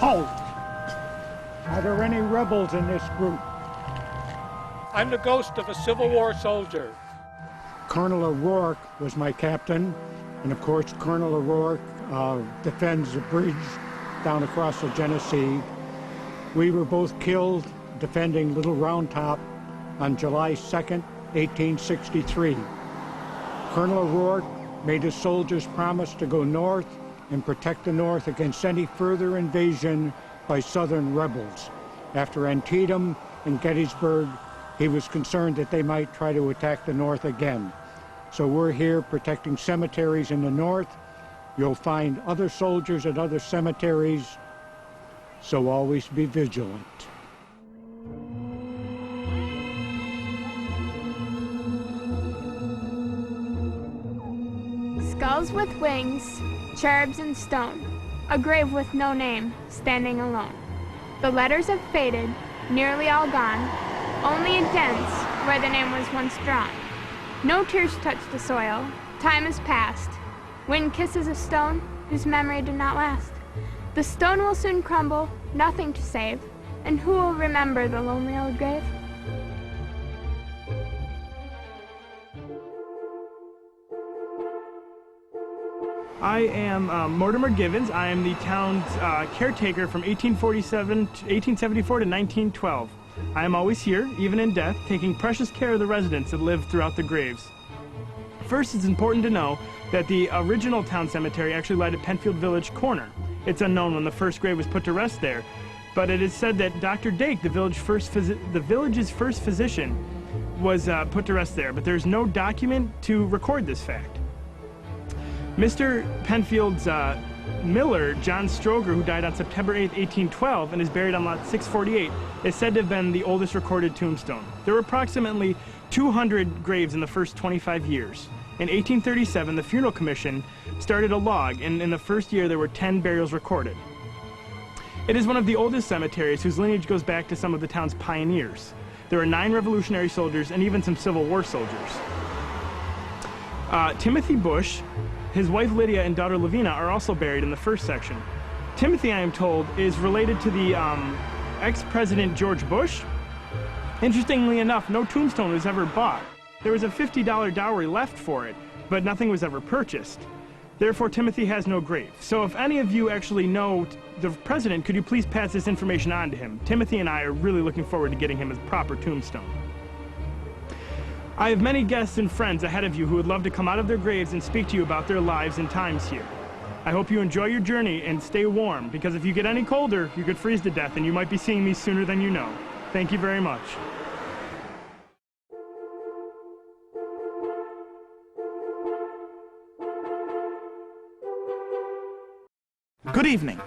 Halt! Are there any rebels in this group? I'm the ghost of a Civil War soldier. Colonel O'Rourke was my captain, and of course Colonel O'Rourke defends the bridge down across the Genesee. We were both killed defending Little Round Top on July 2nd, 1863. Colonel O'Rourke made his soldiers promise to go north and protect the North against any further invasion by Southern rebels. After Antietam and Gettysburg, he was concerned that they might try to attack the North again. So we're here protecting cemeteries in the North. You'll find other soldiers at other cemeteries, so always be vigilant. Skulls with wings, cherubs in stone, a grave with no name, standing alone. The letters have faded, nearly all gone, only a dents where the name was once drawn. No tears touch the soil, time has passed. Wind kisses a stone whose memory did not last. The stone will soon crumble, nothing to save, and who will remember the lonely old grave? I am Mortimer Givens. I am the town's caretaker from 1874 to 1912. I am always here, even in death, taking precious care of the residents that live throughout the graves. First, it's important to know that the original town cemetery actually lied at Penfield Village Corner. It's unknown when the first grave was put to rest there, but it is said that Dr. Dake, the village's first physician, was put to rest there, but there's no document to record this fact. Mr. Penfield's miller, John Stroger, who died on September 8, 1812, and is buried on lot 648, is said to have been the oldest recorded tombstone. There were approximately 200 graves in the first 25 years. In 1837, the Funeral Commission started a log, and in the first year there were 10 burials recorded. It is one of the oldest cemeteries whose lineage goes back to some of the town's pioneers. There are 9 Revolutionary soldiers and even some Civil War soldiers. Timothy Bush, his wife Lydia, and daughter Lavina are also buried in the first section. Timothy, I am told, is related to the ex-president George Bush. Interestingly enough, no tombstone was ever bought. There was a $50 dowry left for it, but nothing was ever purchased. Therefore, Timothy has no grave. So if any of you actually know the president, could you please pass this information on to him? Timothy and I are really looking forward to getting him a proper tombstone. I have many guests and friends ahead of you who would love to come out of their graves and speak to you about their lives and times here. I hope you enjoy your journey and stay warm, because if you get any colder, you could freeze to death, and you might be seeing me sooner than you know. Thank you very much. Good evening.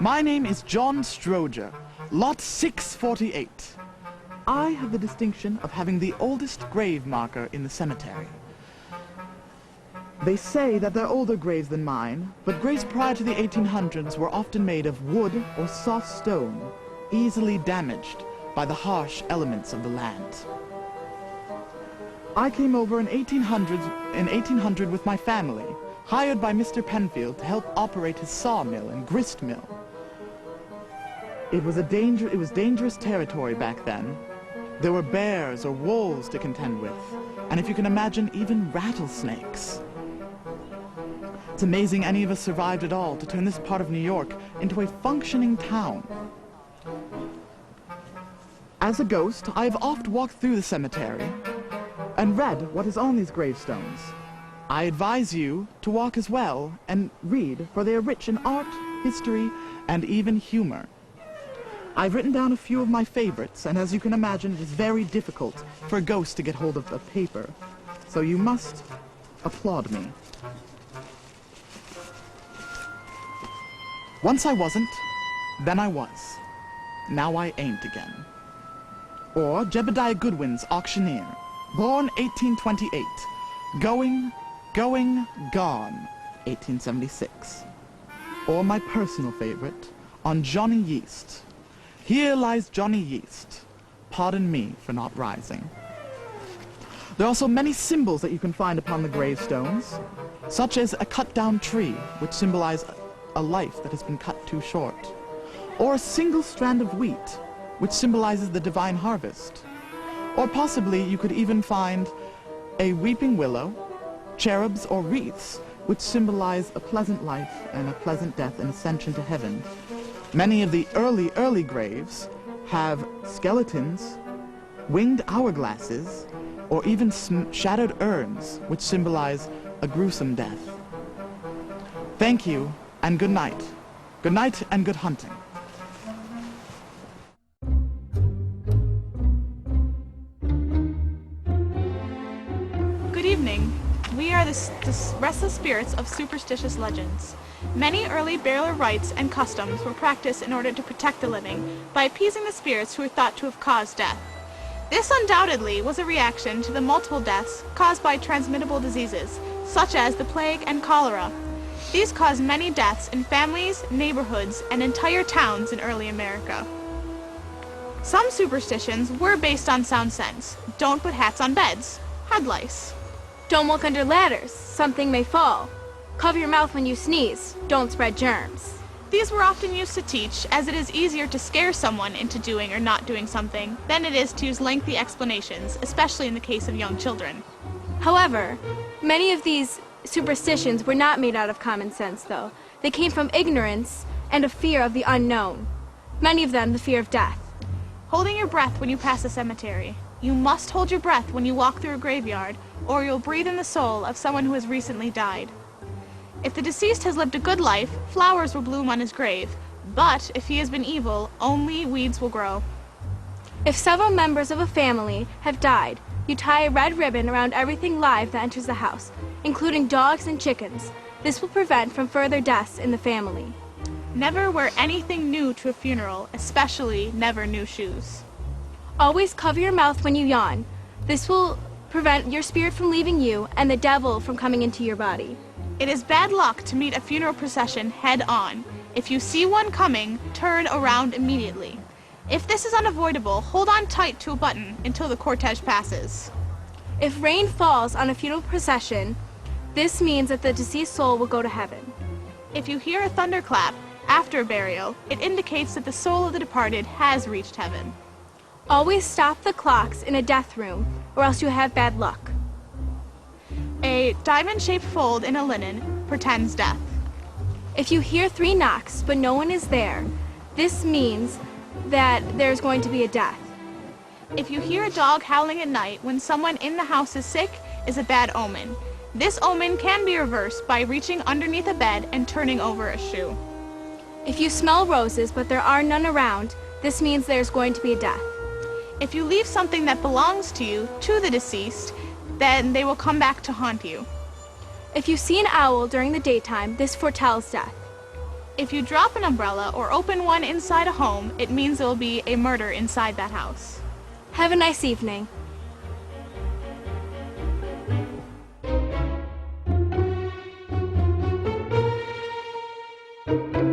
My name is John Stroger, lot 648. I have the distinction of having the oldest grave marker in the cemetery. They say that they're older graves than mine, but graves prior to the 1800s were often made of wood or soft stone, easily damaged by the harsh elements of the land. I came over in 1800 with my family, hired by Mr. Penfield to help operate his sawmill and grist mill. It was dangerous territory back then. There were bears or wolves to contend with, and if you can imagine, even rattlesnakes. It's amazing any of us survived at all to turn this part of New York into a functioning town. As a ghost, I have oft walked through the cemetery and read what is on these gravestones. I advise you to walk as well and read, for they are rich in art, history, and even humor. I've written down a few of my favorites, and as you can imagine, it is very difficult for a ghost to get hold of the paper. So you must applaud me. Once I wasn't, then I was. Now I ain't again. Or Jebediah Goodwin's Auctioneer, born 1828, going, gone, 1876. Or my personal favorite, on Johnny Yeast. Here lies Johnny Yeast. Pardon me for not rising. There are also many symbols that you can find upon the gravestones, such as a cut-down tree, which symbolizes a life that has been cut too short. or a single strand of wheat, which symbolizes the divine harvest. Or possibly you could even find a weeping willow, cherubs or wreaths, which symbolize a pleasant life and a pleasant death and ascension to heaven. Many of the early graves have skeletons, winged hourglasses, or even shattered urns, which symbolize a gruesome death. Thank you, and good night. Good night and good hunting. Good evening. We are the restless spirits of superstitious legends. Many early burial rites and customs were practiced in order to protect the living by appeasing the spirits who were thought to have caused death. This undoubtedly was a reaction to the multiple deaths caused by transmittable diseases, such as the plague and cholera. These caused many deaths in families, neighborhoods, and entire towns in early America. Some superstitions were based on sound sense. Don't put hats on beds. Head lice. Don't walk under ladders, something may fall. Cover your mouth when you sneeze, don't spread germs. These were often used to teach, as it is easier to scare someone into doing or not doing something than it is to use lengthy explanations, especially in the case of young children. However, many of these superstitions were not made out of common sense, though. They came from ignorance and a fear of the unknown. Many of them, the fear of death. Holding your breath when you pass a cemetery. You must hold your breath when you walk through a graveyard, or you'll breathe in the soul of someone who has recently died. If the deceased has lived a good life, flowers will bloom on his grave, but if he has been evil, only weeds will grow. If several members of a family have died, you tie a red ribbon around everything live that enters the house, including dogs and chickens. This will prevent from further deaths in the family. Never wear anything new to a funeral, especially never new shoes. Always cover your mouth when you yawn. This will prevent your spirit from leaving you and the devil from coming into your body. It is bad luck to meet a funeral procession head on. If you see one coming, turn around immediately. If this is unavoidable, hold on tight to a button until the cortege passes. If rain falls on a funeral procession, this means that the deceased soul will go to heaven. If you hear a thunderclap after a burial, it indicates that the soul of the departed has reached heaven. Always stop the clocks in a death room, or else you have bad luck. A diamond-shaped fold in a linen portends death. If you hear 3 knocks, but no one is there, this means that there's going to be a death. If you hear a dog howling at night when someone in the house is sick, is a bad omen. This omen can be reversed by reaching underneath a bed and turning over a shoe. If you smell roses, but there are none around, this means there's going to be a death. If you leave something that belongs to you to the deceased, then they will come back to haunt you. If you see an owl during the daytime, this foretells death. If you drop an umbrella or open one inside a home, it means there will be a murder inside that house. Have a nice evening. Thank you.